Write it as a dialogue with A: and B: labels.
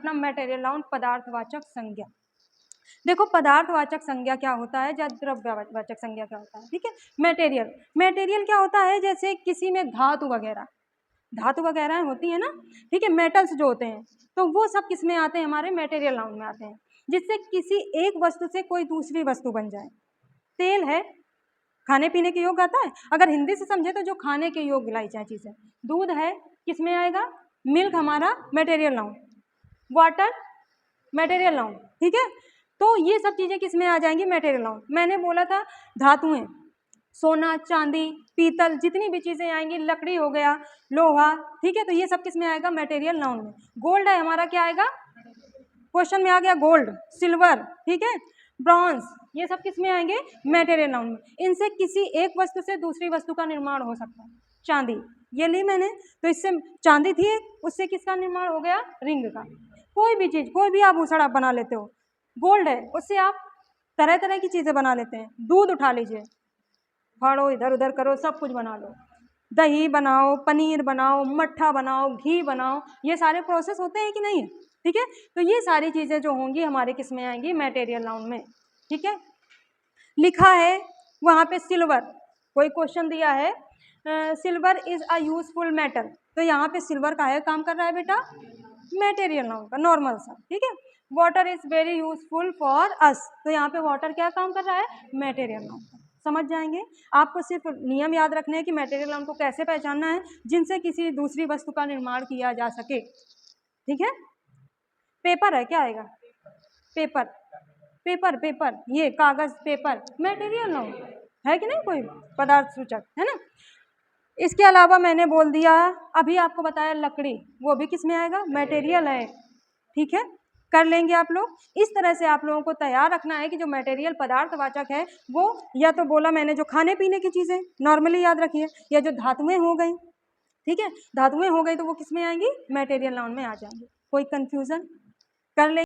A: अपना मेटेरियल पदार्थवाचक संज्ञा। देखो पदार्थवाचक संज्ञा क्या होता है या द्रव्यवाचक संज्ञा क्या होता है, ठीक है। मेटेरियल क्या होता है, जैसे किसी में धातु वगैरह होती है ना, ठीक है, मेटल्स जो होते हैं, तो वो सब किस में आते हैं, हमारे मेटेरियल नाउन में आते हैं, जिससे किसी एक वस्तु से कोई दूसरी वस्तु बन जाए। तेल है, खाने पीने के योग्य आता है, अगर हिंदी से समझे तो जो खाने के योग्य लाई जाए चीज़ है। दूध है, किस में आएगा, मिल्क हमारा material noun, water material noun, ठीक है। तो ये सब चीज़ें किस में आ जाएंगी, मेटेरियल नाउन। मैंने बोला था धातुएं, सोना, चांदी, पीतल, जितनी भी चीज़ें आएंगी, लकड़ी हो गया, लोहा, ठीक है, तो ये सब किस में आएगा, मेटेरियल नाउन में। गोल्ड है हमारा, क्या आएगा, क्वेश्चन में आ गया गोल्ड, सिल्वर, ठीक है, ब्रॉन्ज, ये सब किस में आएंगे, मेटेरियल नाउन में। इनसे किसी एक वस्तु से दूसरी वस्तु का निर्माण हो सकता है। चांदी ये ली मैंने, तो इससे चांदी थी, उससे किसका निर्माण हो गया, रिंग का। कोई भी चीज़, कोई भी आभूषण आप बना लेते हो। गोल्ड है, उससे आप तरह तरह की चीज़ें बना लेते हैं। दूध उठा लीजिए, फाड़ो, इधर उधर करो, सब कुछ बना लो, दही बनाओ, पनीर बनाओ, मट्ठा बनाओ, घी बनाओ, ये सारे प्रोसेस होते हैं कि नहीं, ठीक है। तो ये सारी चीज़ें जो होंगी हमारे किस में आएंगी, मेटेरियल नाउन में, ठीक है। लिखा है वहाँ पे सिल्वर, कोई क्वेश्चन दिया है silver is a useful metal, तो यहाँ पे सिल्वर का है काम कर रहा है बेटा, मेटेरियल नाउन का, नॉर्मल सा, ठीक है। Water is very useful for us, तो यहाँ पे वाटर क्या काम कर रहा है, मेटेरियल नाउन का। समझ जाएंगे। आपको सिर्फ नियम याद रखने हैं कि मेटेरियल नाउन को कैसे पहचानना है, जिनसे किसी दूसरी वस्तु का निर्माण किया जा सके, ठीक है। पेपर है, क्या आएगा, पेपर, पेपर, पेपर, ये कागज, पेपर, मेटेरियल नाउन है कि नहीं, कोई पदार्थ सूचक है ना। इसके अलावा मैंने बोल दिया, अभी आपको बताया लकड़ी, वो भी किस में आएगा, मेटेरियल है, ठीक है। कर लेंगे आप लोग। इस तरह से आप लोगों को तैयार रखना है कि जो मटेरियल पदार्थवाचक है वो, या तो बोला मैंने जो खाने पीने की चीज़ें नॉर्मली याद रखिए, या जो धातुएं हो गई, ठीक है, धातुएं हो गई तो वो किस में आएंगी, मटेरियल नाउन में आ जाएंगी। कोई कंफ्यूजन, कर ले।